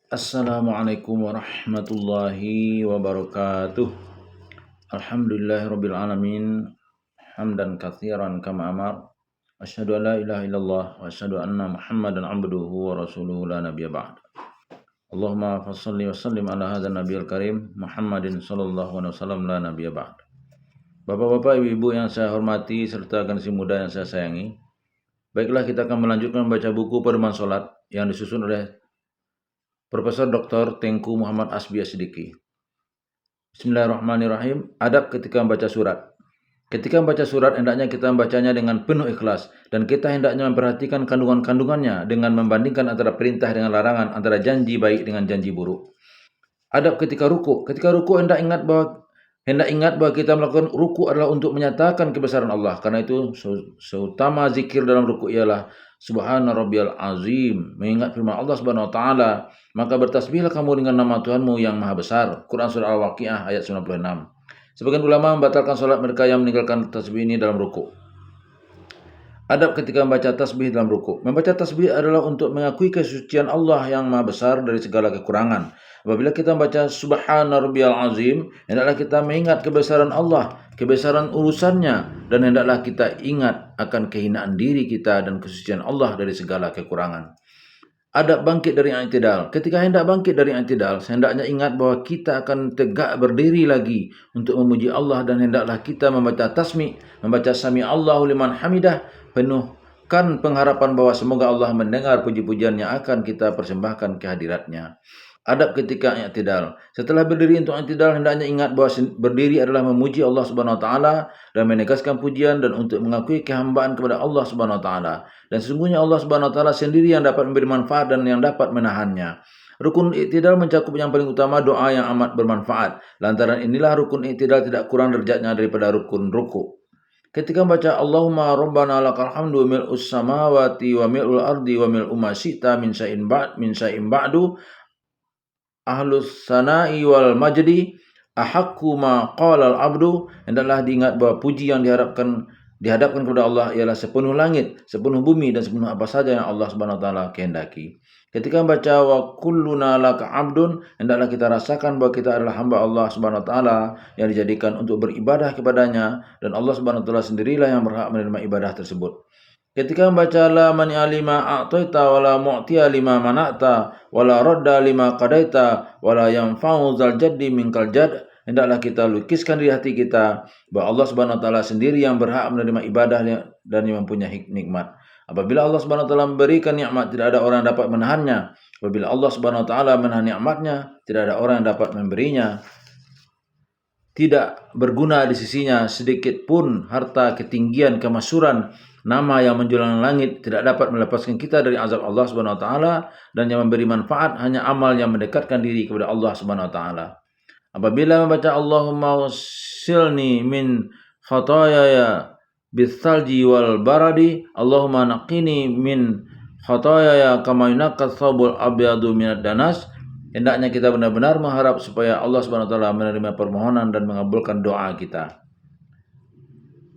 Assalamualaikum warahmatullahi wabarakatuh. Alhamdulillahirabbil alamin. Hamdan katsiran kama amar. Asyhadu an la ilaha illallah wa asyhadu anna Muhammadan abduhu wa rasuluhu la nabiyya ba'd. Allahumma fashalli wa sallim ala hadzal nabiyil karim Muhammadin sallallahu alaihi wasallam la nabiyya ba'd. Bapak-bapak, ibu-ibu yang saya hormati serta generasi muda yang saya sayangi. Baiklah, kita akan melanjutkan membaca buku Pedoman Salat yang disusun oleh Profesor Dr. Tengku Muhammad Asbi As-Siddiqi. Bismillahirrahmanirrahim. Adab ketika membaca surat. Ketika membaca surat, hendaknya kita membacanya dengan penuh ikhlas dan kita hendaknya memperhatikan kandungan-kandungannya dengan membandingkan antara perintah dengan larangan, antara janji baik dengan janji buruk. Adab ketika ruku. Ketika ruku hendak ingat bahwa kita melakukan ruku adalah untuk menyatakan kebesaran Allah. Karena itu seutama zikir dalam ruku ialah Subhana rabbiyal azim, mengingat firman Allah Subhanahu wa taala, maka bertasbihlah kamu dengan nama Tuhanmu yang maha besar. Quran surah Al-Waqiah ayat 96. Sebagian ulama membatalkan salat mereka yang meninggalkan tasbih ini dalam ruku. Adab ketika membaca tasbih dalam ruku. Membaca tasbih adalah untuk mengakui kesucian Allah yang maha besar dari segala kekurangan. Apabila kita membaca Subhana rabbiyal azim, hendaklah kita mengingat kebesaran Allah, kebesaran urusannya, dan hendaklah kita ingat akan kehinaan diri kita dan kesucian Allah dari segala kekurangan. Adab bangkit dari i'tidal. Ketika hendak bangkit dari i'tidal, hendaknya ingat bahwa kita akan tegak berdiri lagi untuk memuji Allah dan hendaklah kita membaca tasmi', membaca sami Allahu liman hamidah, penuhkan pengharapan bahwa semoga Allah mendengar puji-pujian yang akan kita persembahkan ke hadiratnya. Adab ketika i'tidal. Setelah berdiri untuk i'tidal, hendaknya ingat bahwa berdiri adalah memuji Allah Subhanahu wa taala dan menegaskan pujian dan untuk mengakui kehambaan kepada Allah Subhanahu wa taala. Dan sesungguhnya Allah Subhanahu wa taala sendiri yang dapat memberi manfaat dan yang dapat menahannya. Rukun i'tidal mencakup yang paling utama doa yang amat bermanfaat. Lantaran inilah rukun i'tidal tidak kurang derajatnya daripada rukun ruku'. Ketika membaca Allahumma rabbana lakal hamdu mil'us samawati wa mil'ul ardi wa mil'u ma syi'ta min syai'in ba'du ahlus sana'i wal majdi ahaqqu ma qala al abdu, hendaklah diingat bahwa puji yang dihadapkan kepada Allah ialah sepenuh langit, sepenuh bumi dan sepenuh apa saja yang Allah Subhanahu wa taala kehendaki. Ketika membaca wa kulluna laka abdun, hendaklah kita rasakan bahwa kita adalah hamba Allah Subhanahu wa taala yang dijadikan untuk beribadah kepadanya dan Allah Subhanahu wa taala sendirilah yang berhak menerima ibadah tersebut. Ketika membaca la mani alima a'taita wala mu'tiya lima mana'ta wala radda lima qadaita wala yanfa'u zal jaddi minkal jadd, hendaklah kita lukiskan di hati kita bahwa Allah Subhanahu wa taala sendiri yang berhak menerima ibadahnya dan yang mempunyai nikmat. Apabila Allah Subhanahu wa taala memberikan nikmat, tidak ada orang yang dapat menahannya. Apabila Allah Subhanahu wa taala menahan nikmatnya, tidak ada orang yang dapat memberinya. Tidak berguna di sisinya sedikit pun harta, ketinggian, kemasyhuran, nama yang menjulang langit tidak dapat melepaskan kita dari azab Allah Subhanahu wa taala, dan yang memberi manfaat hanya amal yang mendekatkan diri kepada Allah Subhanahu wa taala. Apabila membaca Allahumma wassilni min khataayaya bitsalji wal baradi, Allahumma naqqini min khataayaya kama yunaqqa thawbul abyadu minad danas, hendaknya kita benar-benar mengharap supaya Allah Subhanahu wa taala menerima permohonan dan mengabulkan doa kita.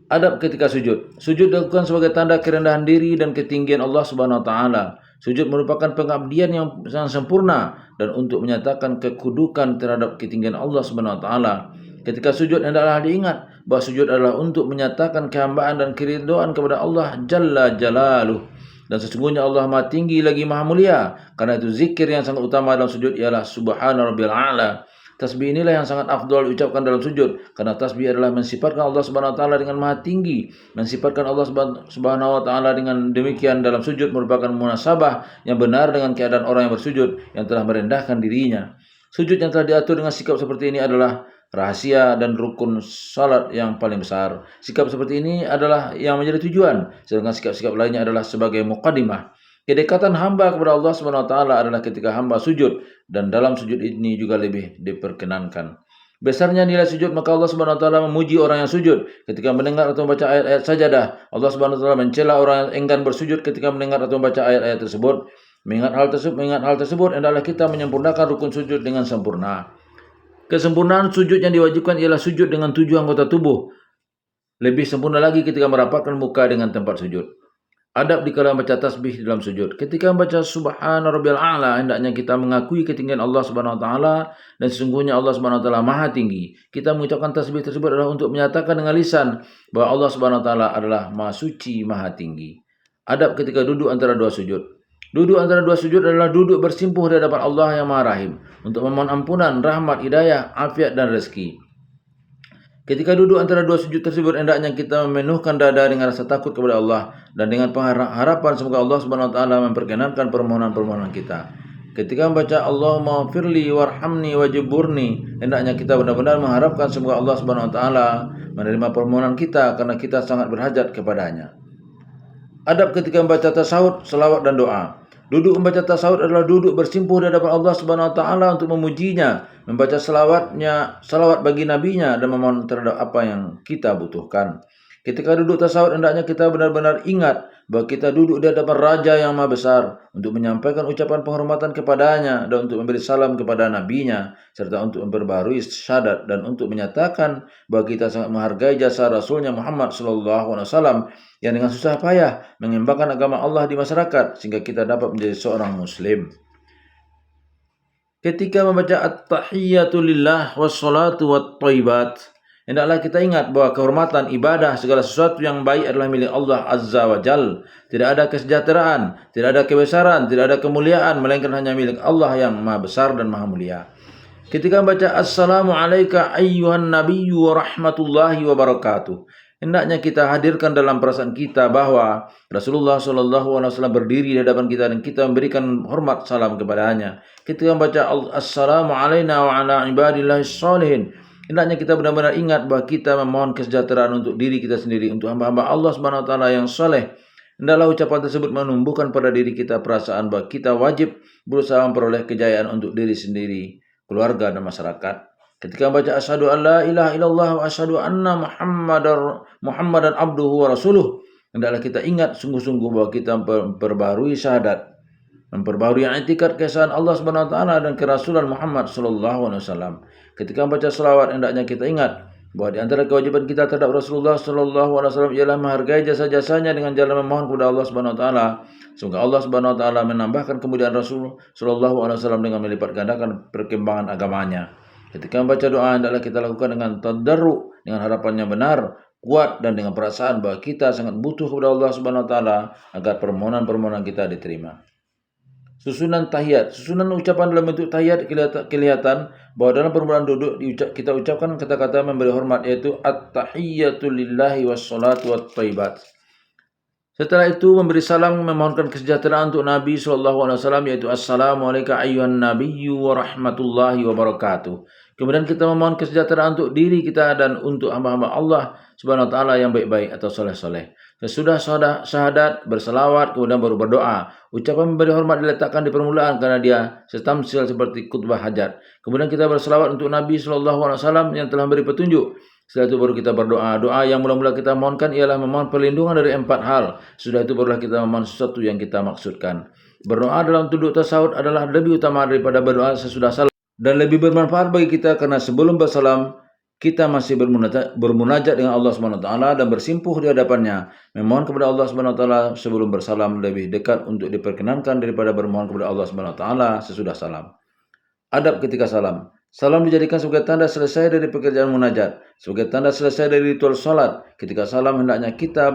Adab ketika sujud. Sujud dilakukan sebagai tanda kerendahan diri dan ketinggian Allah Subhanahu wa taala. Sujud merupakan pengabdian yang sangat sempurna dan untuk menyatakan kekudukan terhadap ketinggian Allah Subhanahu wa taala. Ketika sujud hendaklah diingat bahwa sujud adalah untuk menyatakan kehambaan dan keridhaan kepada Allah Jalla Jalaluh. Dan sesungguhnya Allah maha tinggi lagi maha mulia. Karena itu zikir yang sangat utama dalam sujud ialah Subhana rabbiyal a'la. Tasbih inilah yang sangat afdal diucapkan dalam sujud. Karena tasbih adalah mensifatkan Allah Subhanahu wa taala dengan maha tinggi. Mensifatkan Allah Subhanahu wa taala dengan demikian dalam sujud merupakan munasabah yang benar dengan keadaan orang yang bersujud yang telah merendahkan dirinya. Sujud yang telah diatur dengan sikap seperti ini adalah rahasia dan rukun salat yang paling besar. Sikap seperti ini adalah yang menjadi tujuan, sedangkan sikap-sikap lainnya adalah sebagai muqaddimah. Kedekatan hamba kepada Allah Subhanahu wa taala adalah ketika hamba sujud, dan dalam sujud ini juga lebih diperkenankan. Besarnya nilai sujud, maka Allah Subhanahu wa taala memuji orang yang sujud ketika mendengar atau membaca ayat-ayat sajadah. Allah Subhanahu wa taala mencela orang yang enggan bersujud ketika mendengar atau membaca ayat-ayat tersebut. Mengingat hal tersebut, hendaklah kita menyempurnakan rukun sujud dengan sempurna. Kesempurnaan sujud yang diwajibkan ialah sujud dengan 7 anggota tubuh. Lebih sempurna lagi ketika merapatkan muka dengan tempat sujud. Adab dikala membaca tasbih dalam sujud. Ketika membaca subhana rabbiyal a'la, hendaknya kita mengakui ketinggian Allah Subhanahu wa taala dan sesungguhnya Allah Subhanahu wa taala Maha tinggi. Kita mengucapkan tasbih tersebut adalah untuk menyatakan dengan lisan bahwa Allah Subhanahu wa taala adalah Maha suci, Maha tinggi. Adab ketika duduk antara dua sujud. Duduk antara dua sujud adalah duduk bersimpuh di hadapan Allah yang Maha Rahim untuk memohon ampunan, rahmat, hidayah, afiat dan rezeki. Ketika duduk antara dua sujud tersebut, hendaknya kita memenuhkan dada dengan rasa takut kepada Allah dan dengan harapan semoga Allah Subhanahu wa taala memperkenankan permohonan-permohonan kita. Ketika membaca Allahumma firli warhamni wajiburni, hendaknya kita benar-benar mengharapkan semoga Allah Subhanahu wa taala menerima permohonan kita karena kita sangat berhajat kepadanya. Adab ketika membaca tasawuf, selawat dan doa. Duduk membaca tasawuf adalah duduk bersimpuh di hadapan Allah Subhanahu wa taala untuk memujinya, membaca salawat bagi nabinya dan memohon terhadap apa yang kita butuhkan. Ketika duduk tasawuf hendaknya kita benar-benar ingat bahwa kita duduk di hadapan Raja yang Maha Besar untuk menyampaikan ucapan penghormatan kepadanya dan untuk memberi salam kepada nabinya serta untuk memperbarui syahadat dan untuk menyatakan bahwa kita sangat menghargai jasa Rasulnya Muhammad SAW yang dengan susah payah mengembangkan agama Allah di masyarakat sehingga kita dapat menjadi seorang muslim. Ketika membaca at-tahiyyatu lillah wassalatu wattayyibat, hendaklah kita ingat bahwa kehormatan, ibadah, segala sesuatu yang baik adalah milik Allah Azza wa Jal. Tidak ada kesejahteraan, tidak ada kebesaran, tidak ada kemuliaan, melainkan hanya milik Allah yang Maha Besar dan Maha Mulia. Ketika membaca Assalamu alayka ayyuhan nabiyyu wa rahmatullahi wa barakatuh, hendaknya kita hadirkan dalam perasaan kita bahwa Rasulullah SAW berdiri di hadapan kita dan kita memberikan hormat salam kepadanya. Ketika membaca Assalamu alayna wa ala ibadillahi sholihin, hendaknya kita benar-benar ingat bahwa kita memohon kesejahteraan untuk diri kita sendiri, untuk hamba-hamba Allah Subhanahu wa taala yang soleh. Hendaklah ucapan tersebut menumbuhkan pada diri kita perasaan bahwa kita wajib berusaha memperoleh kejayaan untuk diri sendiri, keluarga dan masyarakat. Ketika membaca asyhadu an la ilaha illallah wa asyhadu anna muhammadan abduhu wa rasuluh, hendaklah kita ingat sungguh-sungguh bahwa kita memperbarui syahadat, memperbarui i'tikad keesaan Allah Subhanahu wa taala dan kerasulan Muhammad sallallahu alaihi wasallam. Ketika membaca selawat, hendaknya kita ingat bahwa di antara kewajiban kita terhadap Rasulullah sallallahu alaihi wasallam ialah menghargai jasa-jasanya dengan jalan memohon kepada Allah Subhanahu wa taala. Semoga Allah Subhanahu wa taala menambahkan kemuliaan Rasul sallallahu alaihi wasallam dengan melipat gandakan perkembangan agamanya. Ketika membaca doa, hendaklah kita lakukan dengan tadarru, dengan harapan yang benar, kuat dan dengan perasaan bahwa kita sangat butuh kepada Allah Subhanahu wa taala agar permohonan-permohonan kita diterima. Susunan tahiyat. Susunan ucapan dalam bentuk tahiyat kelihatan bahwa dalam permulaan duduk kita ucapkan kata-kata memberi hormat, yaitu at-tahiyyatu lillahi wassalatu wattayyibat. Setelah itu memberi salam memohonkan kesejahteraan untuk Nabi SAW, yaitu Assalamu alayka ayyuhan nabiyyu wa rahmatullahi wa barakatuh. Kemudian kita memohon kesejahteraan untuk diri kita dan untuk hamba-hamba Allah Subhanahu wa taala yang baik-baik atau soleh-soleh. Sesudah syahadat, berselawat, kemudian baru berdoa. Ucapan memberi hormat diletakkan di permulaan karena dia setamsil seperti khutbah hajat. Kemudian kita berselawat untuk Nabi SAW yang telah memberi petunjuk. Setelah itu baru kita berdoa. Doa yang mula-mula kita mohonkan ialah memohon perlindungan dari 4 hal. Sudah itu barulah kita memohon sesuatu yang kita maksudkan. Berdoa dalam duduk tasawuf adalah lebih utama daripada berdoa sesudah salam dan lebih bermanfaat bagi kita karena sebelum bersalam kita masih bermunajat dengan Allah Subhanahu wa taala dan bersimpuh di hadapannya. Memohon kepada Allah Subhanahu wa taala sebelum bersalam lebih dekat untuk diperkenankan daripada bermohon kepada Allah Subhanahu wa taala sesudah salam. Adab ketika salam. Salam dijadikan sebagai tanda selesai dari pekerjaan munajat, sebagai tanda selesai dari ritual salat. Ketika salam hendaknya kita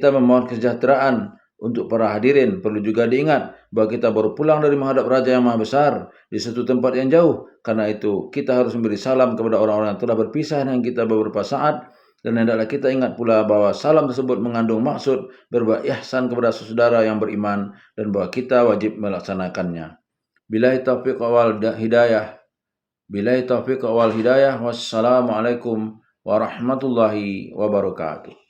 memohon kesejahteraan untuk para hadirin. Perlu juga diingat bahwa kita baru pulang dari menghadap Raja yang Maha Besar di suatu tempat yang jauh. Karena itu kita harus memberi salam kepada orang-orang yang telah berpisah dengan kita beberapa saat. Dan hendaklah kita ingat pula bahwa salam tersebut mengandung maksud berbuat ihsan kepada saudara yang beriman dan bahwa kita wajib melaksanakannya. Billahi taufiq wal hidayah. Wassalamualaikum warahmatullahi wabarakatuh.